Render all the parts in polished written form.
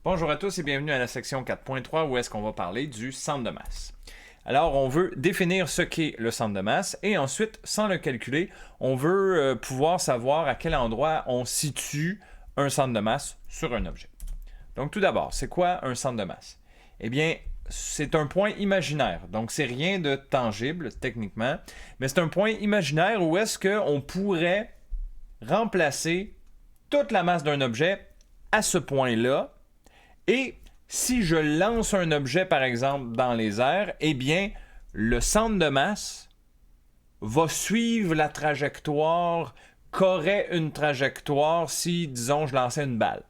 Bonjour à tous et bienvenue à la section 4.3 où est-ce qu'on va parler du centre de masse. Alors, on veut définir ce qu'est le centre de masse et ensuite, sans le calculer, on veut pouvoir savoir à quel endroit on situe un centre de masse sur un objet. Donc, tout d'abord, c'est quoi un centre de masse? Eh bien, c'est un point imaginaire. Donc, c'est rien de tangible, techniquement, mais c'est un point imaginaire où est-ce qu'on pourrait remplacer toute la masse d'un objet à ce point-là. Et si je lance un objet, par exemple, dans les airs, eh bien, le centre de masse va suivre la trajectoire qu'aurait une trajectoire si, disons, je lançais une balle.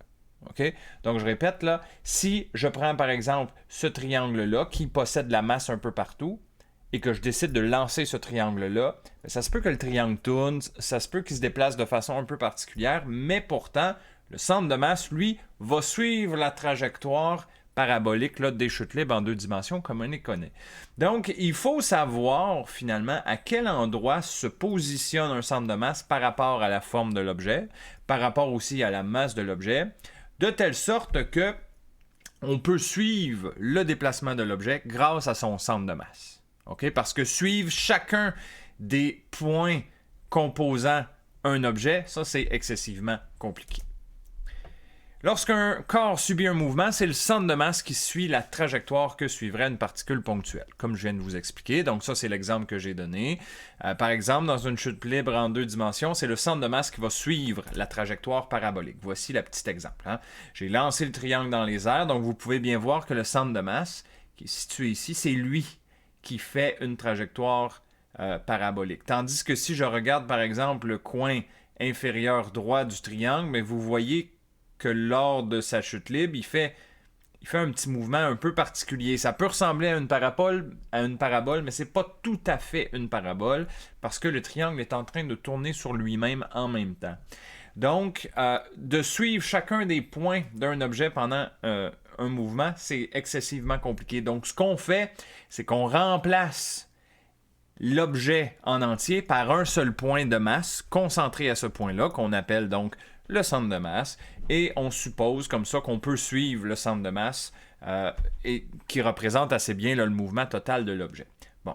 OK? Donc, je répète, là, si je prends, par exemple, ce triangle-là, qui possède de la masse un peu partout, et que je décide de lancer ce triangle-là, ça se peut que le triangle tourne, ça se peut qu'il se déplace de façon un peu particulière, mais pourtant, le centre de masse, lui, va suivre la trajectoire parabolique là, des chutes libres en deux dimensions, comme on les connaît. Donc, il faut savoir, finalement, à quel endroit se positionne un centre de masse par rapport à la forme de l'objet, par rapport aussi à la masse de l'objet, de telle sorte que on peut suivre le déplacement de l'objet grâce à son centre de masse. Okay? Parce que suivre chacun des points composant un objet, ça c'est excessivement compliqué. Lorsqu'un corps subit un mouvement, c'est le centre de masse qui suit la trajectoire que suivrait une particule ponctuelle, comme je viens de vous expliquer. Donc ça, c'est l'exemple que j'ai donné. Par exemple, dans une chute libre en deux dimensions, c'est le centre de masse qui va suivre la trajectoire parabolique. Voici le petit exemple. J'ai lancé le triangle dans les airs, donc vous pouvez bien voir que le centre de masse, qui est situé ici, c'est lui qui fait une trajectoire parabolique. Tandis que si je regarde, par exemple, le coin inférieur droit du triangle, mais vous voyez que lors de sa chute libre, il fait un petit mouvement un peu particulier. Ça peut ressembler à une parabole, mais c'est pas tout à fait une parabole parce que le triangle est en train de tourner sur lui-même en même temps. Donc, de suivre chacun des points d'un objet pendant un mouvement, c'est excessivement compliqué. Donc, ce qu'on fait, c'est qu'on remplace l'objet en entier par un seul point de masse concentré à ce point-là, qu'on appelle donc le centre de masse, et on suppose comme ça qu'on peut suivre le centre de masse et qui représente assez bien là, le mouvement total de l'objet. Bon.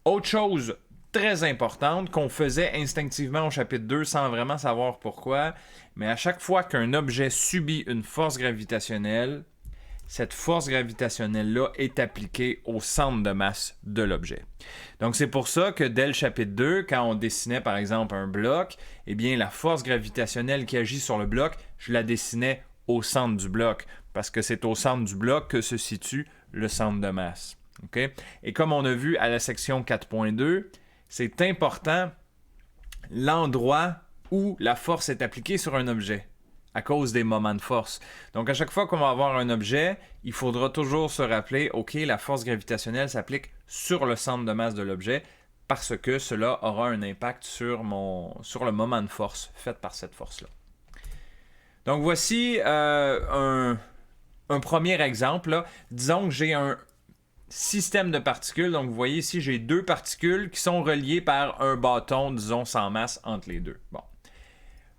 Autre chose très importante qu'on faisait instinctivement au chapitre 2 sans vraiment savoir pourquoi, mais à chaque fois qu'un objet subit une force gravitationnelle, cette force gravitationnelle-là est appliquée au centre de masse de l'objet. Donc, c'est pour ça que dès le chapitre 2, quand on dessinait par exemple un bloc, eh bien, la force gravitationnelle qui agit sur le bloc, je la dessinais au centre du bloc, parce que c'est au centre du bloc que se situe le centre de masse. Okay? Et comme on a vu à la section 4.2, c'est important l'endroit où la force est appliquée sur un objet, à cause des moments de force. Donc, à chaque fois qu'on va avoir un objet, il faudra toujours se rappeler, OK, la force gravitationnelle s'applique sur le centre de masse de l'objet parce que cela aura un impact sur le moment de force fait par cette force-là. Donc, voici un premier exemple. Là. Disons que j'ai un système de particules. Donc, vous voyez ici, j'ai deux particules qui sont reliées par un bâton, disons, sans masse entre les deux. Bon.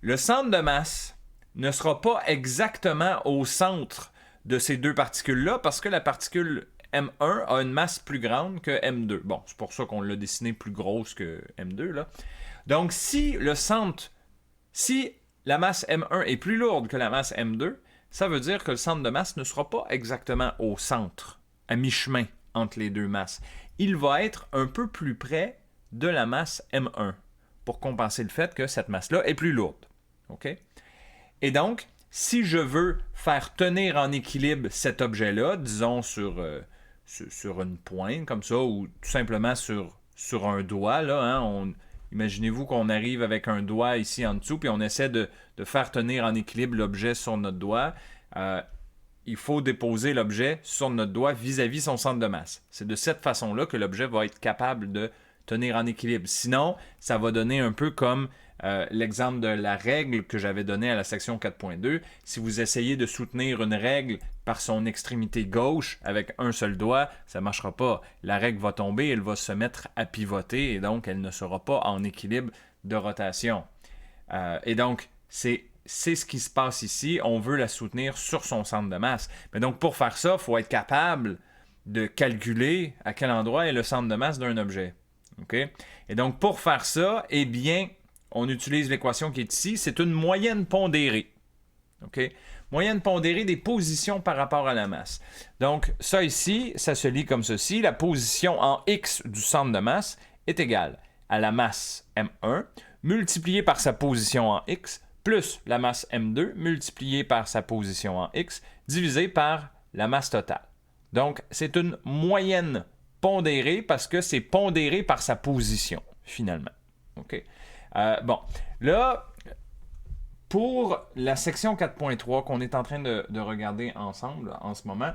Le centre de masse ne sera pas exactement au centre de ces deux particules-là parce que la particule M1 a une masse plus grande que M2. Bon, c'est pour ça qu'on l'a dessiné plus grosse que M2, là. Donc, si la masse M1 est plus lourde que la masse M2, ça veut dire que le centre de masse ne sera pas exactement au centre, à mi-chemin entre les deux masses. Il va être un peu plus près de la masse M1 pour compenser le fait que cette masse-là est plus lourde. OK? Et donc, si je veux faire tenir en équilibre cet objet-là, disons sur une pointe comme ça, ou tout simplement sur un doigt, là, imaginez-vous qu'on arrive avec un doigt ici en dessous, puis on essaie de faire tenir en équilibre l'objet sur notre doigt. Il faut déposer l'objet sur notre doigt vis-à-vis son centre de masse. C'est de cette façon-là que l'objet va être capable de tenir en équilibre. Sinon, ça va donner un peu comme l'exemple de la règle que j'avais donné à la section 4.2. Si vous essayez de soutenir une règle par son extrémité gauche avec un seul doigt, ça ne marchera pas. La règle va tomber, elle va se mettre à pivoter et donc elle ne sera pas en équilibre de rotation. Et donc, c'est c'est ce qui se passe ici. On veut la soutenir sur son centre de masse. Mais donc, pour faire ça, il faut être capable de calculer à quel endroit est le centre de masse d'un objet. Okay? Et donc, pour faire ça, eh bien, on utilise l'équation qui est ici. C'est une moyenne pondérée. Okay? Moyenne pondérée des positions par rapport à la masse. Donc, ça ici, ça se lit comme ceci. La position en X du centre de masse est égale à la masse M1 multipliée par sa position en X plus la masse M2 multipliée par sa position en X divisée par la masse totale. Donc, c'est une moyenne pondérée parce que c'est pondéré par sa position, finalement. OK? Bon, là, pour la section 4.3 qu'on est en train de regarder ensemble en ce moment,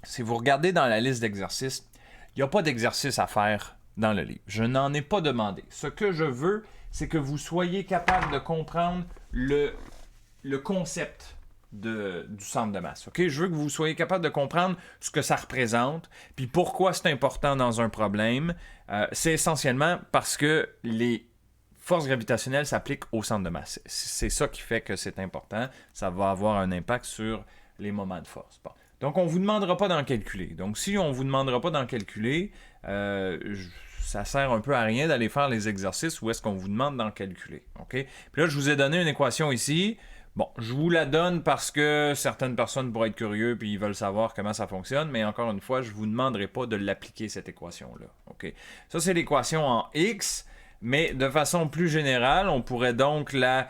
si vous regardez dans la liste d'exercices, il n'y a pas d'exercice à faire dans le livre. Je n'en ai pas demandé. Ce que je veux, c'est que vous soyez capable de comprendre le concept du centre de masse. Okay? Je veux que vous soyez capable de comprendre ce que ça représente, puis pourquoi c'est important dans un problème. C'est essentiellement parce que les forces gravitationnelles s'appliquent au centre de masse. C'est ça qui fait que c'est important. Ça va avoir un impact sur les moments de force. Bon. Donc, on ne vous demandera pas d'en calculer. Donc, si on ne vous demandera pas d'en calculer, ça sert un peu à rien d'aller faire les exercices où est-ce qu'on vous demande d'en calculer. Okay? Puis là, je vous ai donné une équation ici. Bon, je vous la donne parce que certaines personnes pourraient être curieux et ils veulent savoir comment ça fonctionne, mais encore une fois, je ne vous demanderai pas de l'appliquer, cette équation-là. Okay? Ça, c'est l'équation en X. Mais de façon plus générale, on pourrait donc la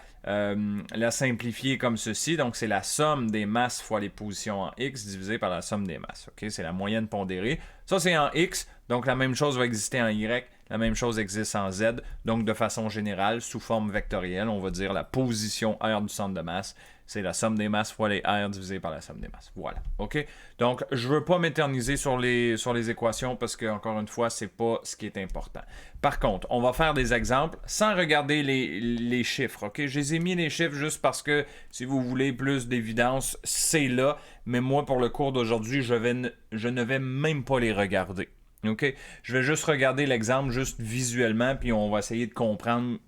simplifier comme ceci. Donc, c'est la somme des masses fois les positions en X divisée par la somme des masses. Okay? C'est la moyenne pondérée. Ça, c'est en X. Donc, la même chose va exister en Y. La même chose existe en Z. Donc, de façon générale, sous forme vectorielle, on va dire la position R du centre de masse. C'est la somme des masses fois les R divisé par la somme des masses. Voilà. OK? Donc, je ne veux pas m'éterniser sur les équations parce que, encore une fois, ce n'est pas ce qui est important. Par contre, on va faire des exemples sans regarder les chiffres. OK? Je les ai mis les chiffres juste parce que, si vous voulez plus d'évidence, c'est là. Mais moi, pour le cours d'aujourd'hui, je ne vais même pas les regarder. OK? Je vais juste regarder l'exemple juste visuellement, puis on va essayer de comprendre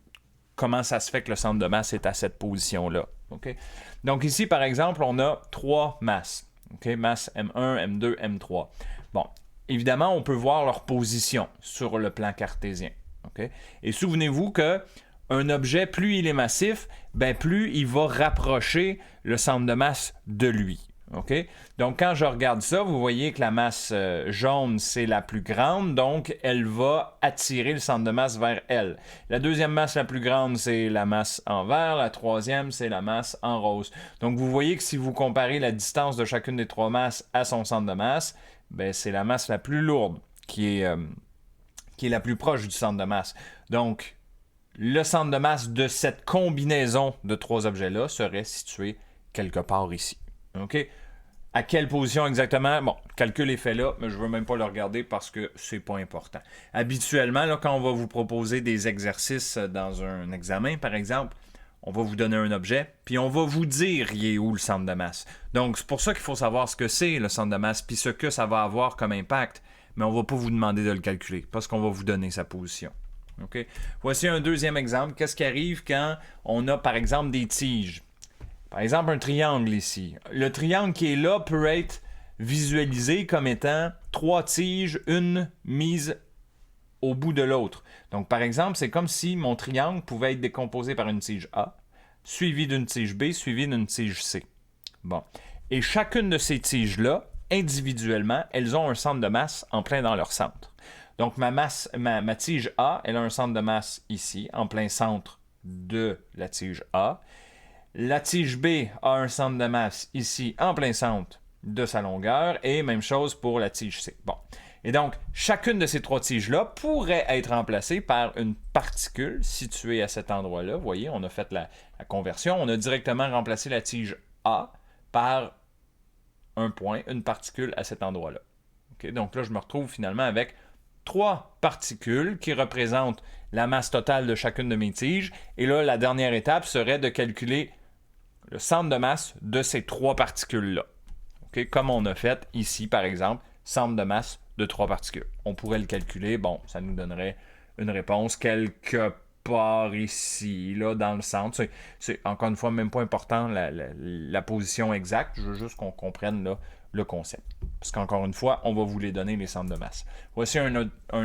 comment ça se fait que le centre de masse est à cette position-là. Okay? Donc ici, par exemple, on a 3 masses. Okay? Masse M1, M2, M3. Bon, évidemment, on peut voir leur position sur le plan cartésien. Okay? Et souvenez-vous que un objet, plus il est massif, ben plus il va rapprocher le centre de masse de lui. Okay? Donc, quand je regarde ça, vous voyez que la masse jaune, c'est la plus grande, donc elle va attirer le centre de masse vers elle. La deuxième masse la plus grande, c'est la masse en vert. La troisième, c'est la masse en rose. Donc, vous voyez que si vous comparez la distance de chacune des 3 masses à son centre de masse, ben, c'est la masse la plus lourde qui est la plus proche du centre de masse. Donc, le centre de masse de cette combinaison de 3 objets-là serait situé quelque part ici. OK? À quelle position exactement? Bon, le calcul est fait là, mais je ne veux même pas le regarder parce que c'est pas important. Habituellement, là, quand on va vous proposer des exercices dans un examen, par exemple, on va vous donner un objet, puis on va vous dire il est où le centre de masse. Donc, c'est pour ça qu'il faut savoir ce que c'est le centre de masse, puis ce que ça va avoir comme impact. Mais on ne va pas vous demander de le calculer, parce qu'on va vous donner sa position. Okay? Voici un deuxième exemple. Qu'est-ce qui arrive quand on a, par exemple, des tiges? Par exemple, un triangle ici. Le triangle qui est là peut être visualisé comme étant 3 tiges, une mise au bout de l'autre. Donc, par exemple, c'est comme si mon triangle pouvait être décomposé par une tige A, suivie d'une tige B, suivie d'une tige C. Bon. Et chacune de ces tiges-là, individuellement, elles ont un centre de masse en plein dans leur centre. Donc, ma tige A, elle a un centre de masse ici, en plein centre de la tige A. La tige B a un centre de masse ici, en plein centre de sa longueur, et même chose pour la tige C. Bon. Et donc, chacune de ces 3 tiges-là pourrait être remplacée par une particule située à cet endroit-là. Vous voyez, on a fait la conversion. On a directement remplacé la tige A par un point, une particule à cet endroit-là. Okay? Donc là, je me retrouve finalement avec 3 particules qui représentent la masse totale de chacune de mes tiges. Et là, la dernière étape serait de calculer le centre de masse de ces 3 particules-là. Okay? Comme on a fait ici, par exemple, centre de masse de 3 particules. On pourrait le calculer. Bon, ça nous donnerait une réponse quelque part ici, là, dans le centre. C'est encore une fois même pas important la position exacte. Je veux juste qu'on comprenne là, le concept. Parce qu'encore une fois, on va vous les donner, les centres de masse. Voici un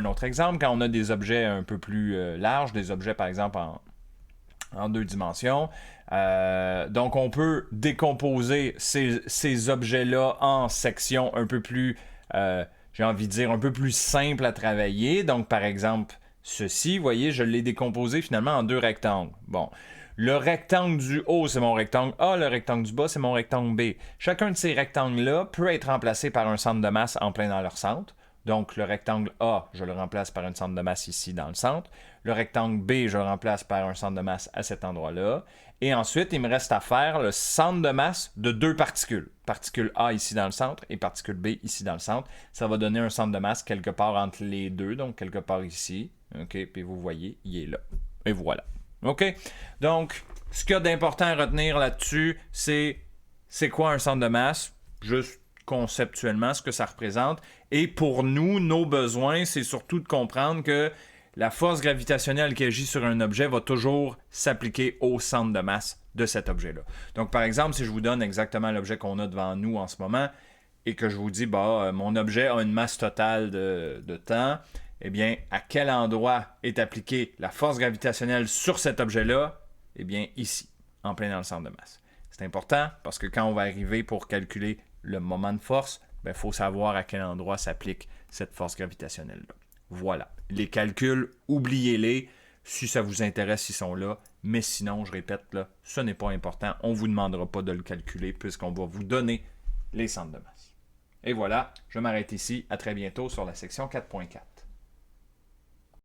autre exemple. Quand on a des objets un peu plus larges, des objets par exemple en 2 dimensions. Donc, on peut décomposer ces objets-là en sections un peu plus, j'ai envie de dire, un peu plus simples à travailler. Donc, par exemple, ceci, vous voyez, je l'ai décomposé finalement en 2 rectangles. Bon. Le rectangle du haut, c'est mon rectangle A. Le rectangle du bas, c'est mon rectangle B. Chacun de ces rectangles-là peut être remplacé par un centre de masse en plein dans leur centre. Donc, le rectangle A, je le remplace par un centre de masse ici dans le centre. Le rectangle B, je le remplace par un centre de masse à cet endroit-là. Et ensuite, il me reste à faire le centre de masse de 2 particules. Particule A ici dans le centre et particule B ici dans le centre. Ça va donner un centre de masse quelque part entre les deux, donc quelque part ici. OK, puis vous voyez, il est là. Et voilà. OK? Donc, ce qu'il y a d'important à retenir là-dessus, c'est quoi un centre de masse? Juste conceptuellement, ce que ça représente. Et pour nous, nos besoins, c'est surtout de comprendre que la force gravitationnelle qui agit sur un objet va toujours s'appliquer au centre de masse de cet objet-là. Donc, par exemple, si je vous donne exactement l'objet qu'on a devant nous en ce moment et que je vous dis, mon objet a une masse totale de temps, eh bien, à quel endroit est appliquée la force gravitationnelle sur cet objet-là? Eh bien, ici, en plein dans le centre de masse. C'est important parce que quand on va arriver pour calculer le moment de force, il faut savoir à quel endroit s'applique cette force gravitationnelle-là. Voilà. Les calculs, oubliez-les. Si ça vous intéresse, ils sont là. Mais sinon, je répète, là, ce n'est pas important. On ne vous demandera pas de le calculer puisqu'on va vous donner les centres de masse. Et voilà, je m'arrête ici. À très bientôt sur la section 4.4.